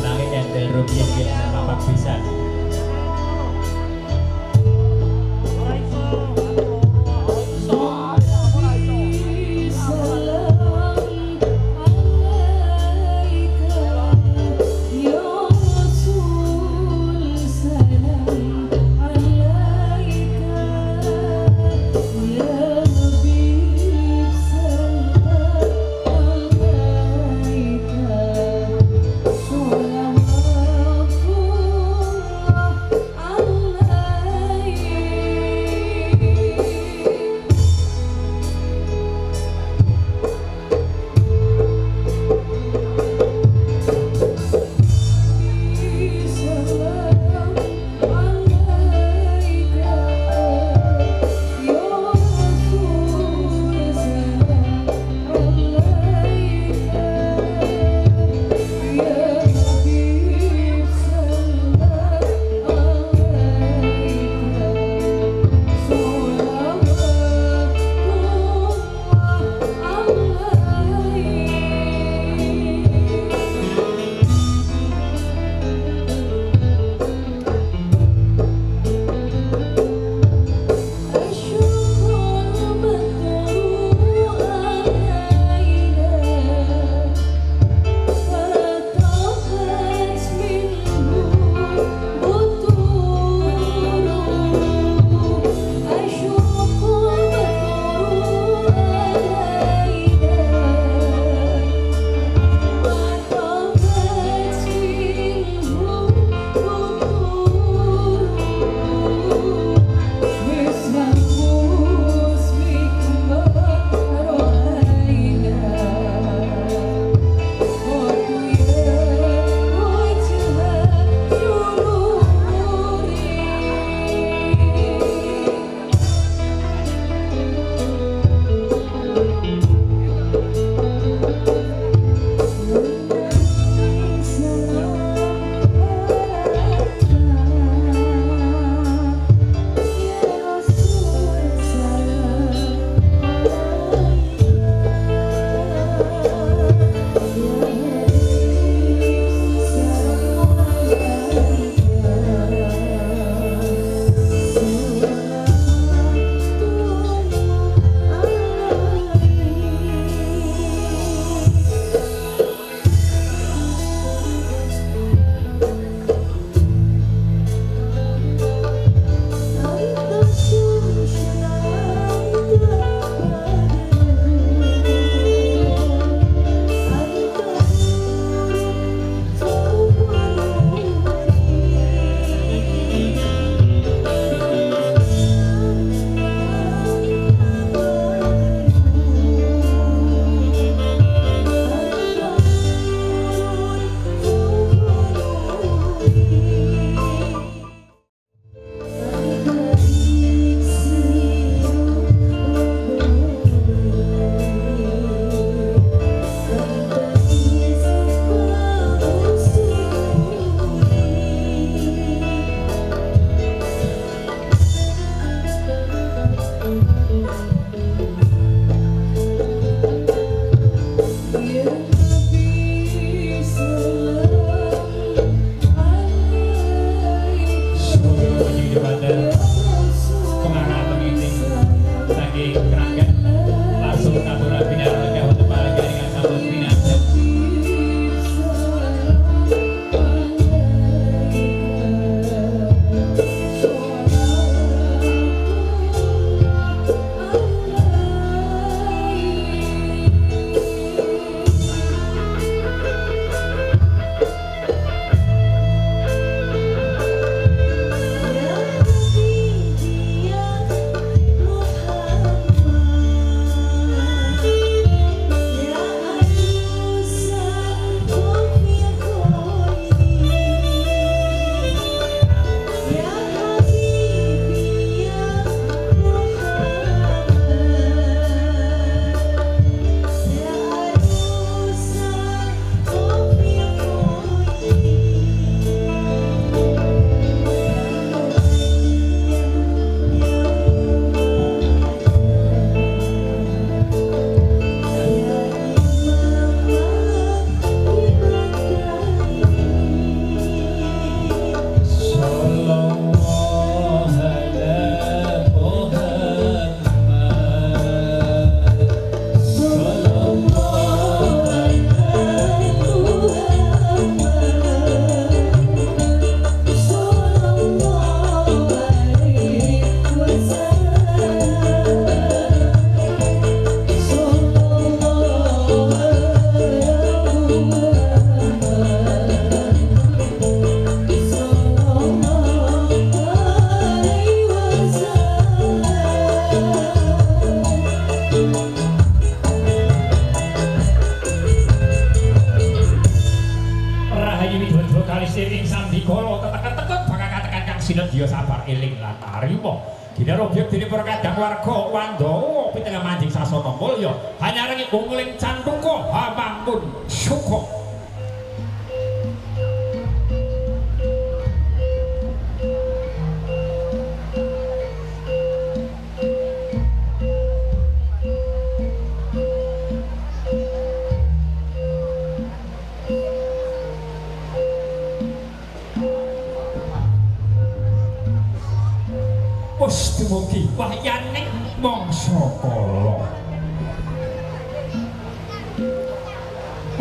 nanging nyender rupiah yang apa bisa. segala tetek-tetek bakal katekan kang sinedya sabar eling lan tarima. Dina obyek dene para kadang warga Wandawa pitengah manjing sasana mulya hanyarengi umuling cantuka hamangun syukur. Wes dumugi wahyaning mangsa kala.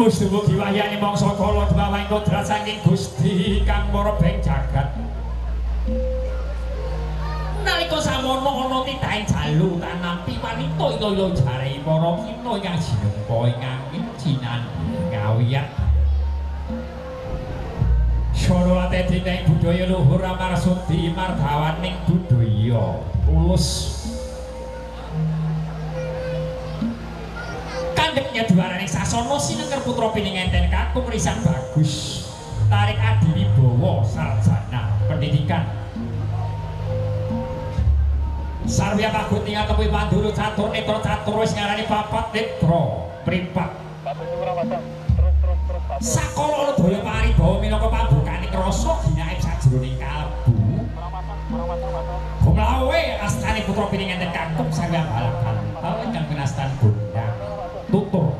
Wes dumugi wahyaning mangsa kala dibawahing kodrat saking Gusti kang marebeng jagat. Nalika samono ana titahing jalu tanampi wanita ila jare para kina ingkang jinengka ingkang cinan ngawiyat. Sora tetene budaya luhur amarsudi mardawaning budaya ulus. Kandheknya duaraning sasana sinengker putra piningenten kakung risan bagus. Tarik adiwibawa sarjana pendidikan. Sarya pagut ing atepi pandulu catur netra catur wis ngarani papat netra mripat. Sakala daya paribawa minangka pambukaning rasa ginaib sajroning kalbu. Gumlawe astane putra piningenten kakung Sanghyang Balakantal ingkang pinastan gondang tutur.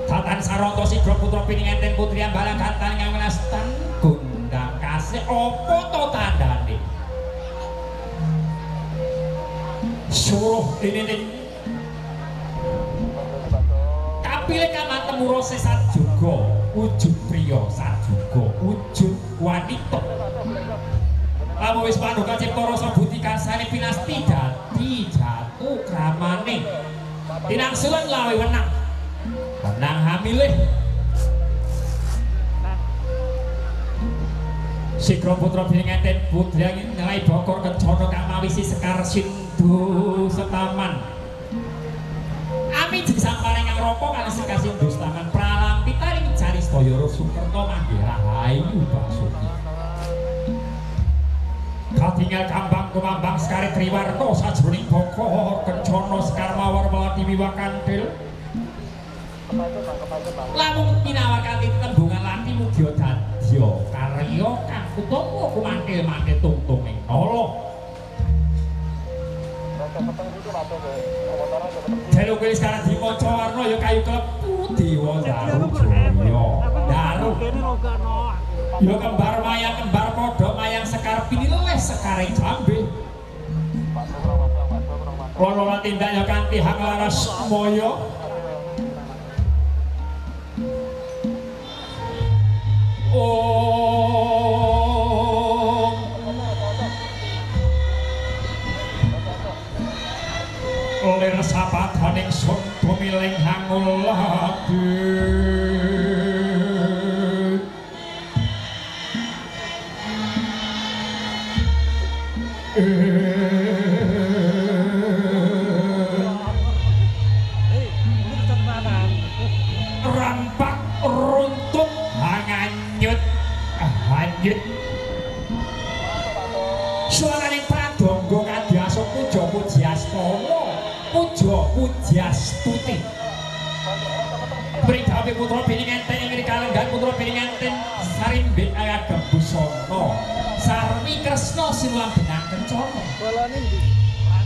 Tatan sarata sigra putra piningenten putri Balakantal ingkang pinastan gondang kasih apa to tandane? Suruh ini kapilih kamatemu rasa sarjaga wujud priya sarjaga wujud wanita. Lamun wis paduka cipta rasa budi karsane pinasti dadi jatuh kramane tinangsulan lawe wenang wenang hamilih sigra putra piningenten putri angin nyelai bokor kencana kang mawisi sekar sindu setaman ami jeng samparing kang rapa kalih sekar sindu setaman pralampi taring cari sedaya Sukerta manggih rahayu basuki katingal kambang kumambang sekari triwarta sajroning bokor kencana sekar mawar melati wiwakandil lamun pinawar kanthi tembungan lati mugi dadya karya kang utama kumantil-mantil tungtung ing nala. Jalu kuwi sekarang dimaca warna ya kayu klepu dewa daru jaya. Daru. Ya kembar mayang kembar padha mayang sekar pinilih sekaring jambe. Kala tindak ya kanthi hak laras moyo. Lir sapadaning sun tumiling hangul labit rampak runtuh hanganyut hanyut suaraning pradangga kadhiasa puja pujiastana puja pujiastuti Bridhawe putra piningenten ing kalenggan putra piningenten sarimbit agem busana sarwi kresna sinulang benang kencana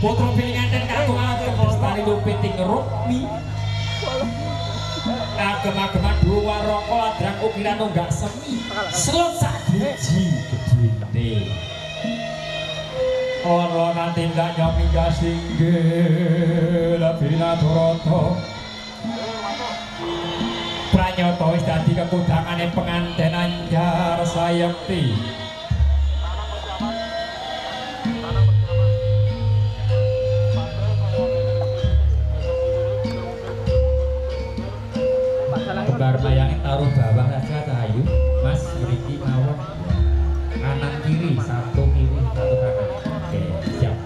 putra piningenten kakung agem bestari lupiting rukmi agem-ageman dua raka ladrang ukiran nunggak semi selut sak driji gedhene ana tindak nyamingga singgih labina durata pranyata wis dadi kekudangane penganten anyar sayekti kembar mayang taruh bawah saja Cahayu Mas mriki mawon kanan kiri satu kiri satu kanan. Oke, siap.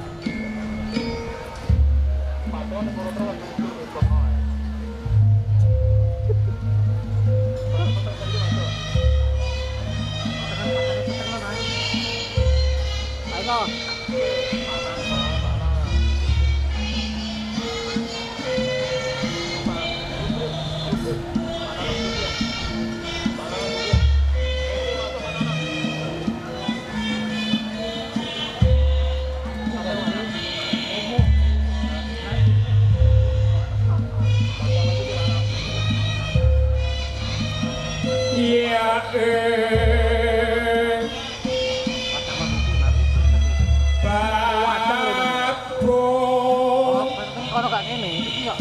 Kono gak ngene, iki kok.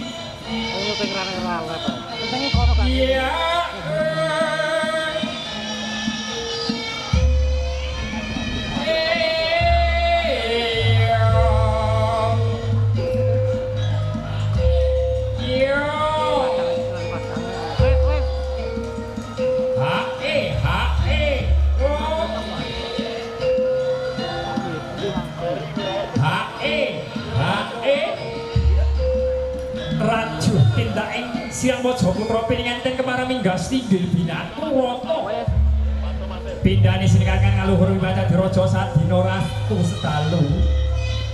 Ayo ping rame-rame to. Penting kono gak. Iya. Siang Mojo Putra Pininganten kemara minggas tinggil binatu roto pindahane sinekakan ngaluhur wibadah dirojo sadino rastu sedalu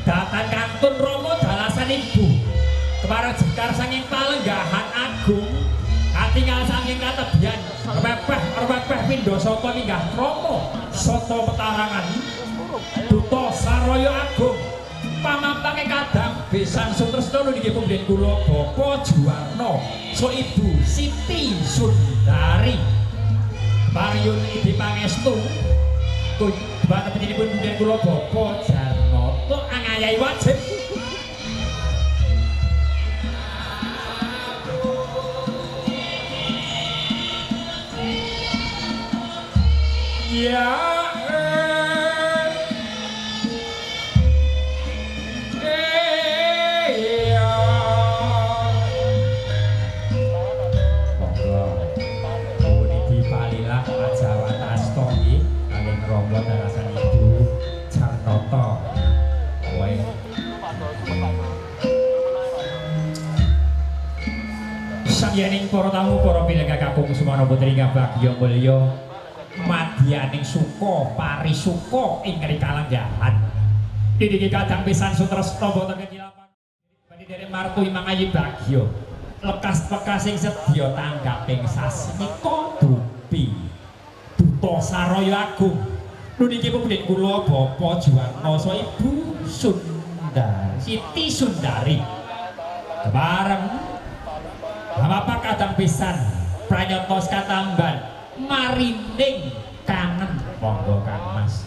datan kantun romo dalasan ibu kemara jekar sanging palenggahan agung katingal sanging katebian repepeh pindo soto minggah romo soto petarangan duto saroyo agung pamampake kadang besan sutresno niki pundhen kula Bapak Juwarno so Ibu Siti Sundari Pariun Ibi Pangestu tuh banget penyanyi pundhen kula Bapak Jarnoto angayai wajib ya dalasan Ibu Jarnoto sangyaning para tamu para pinengga kakung sumana putri ngabagya mulya madyaning suka parisuka ing kalanggahan didiki kadang pisan sutresna boten kekilapan badhe derek martu mangayi bagya lekas-lekas sing sedya tanggaping sasmita dupi duta saraya agung niki pundhen kula Bapak Juwarno so Ibu Sundari Siti Sundari bareng bapak kadang pisan pranyotos katamban marining kangen monggo Kang Mas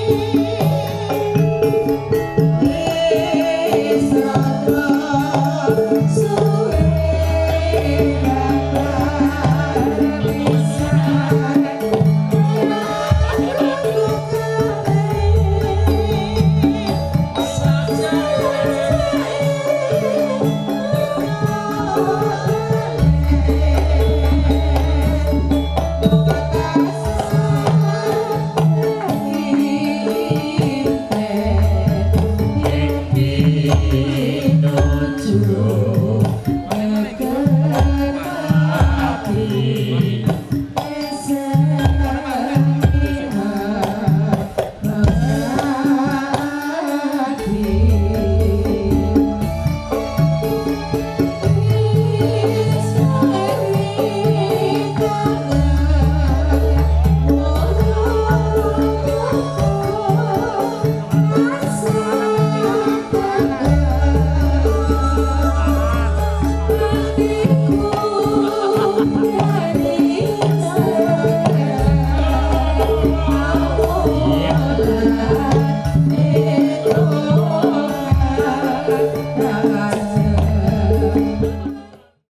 Thank you.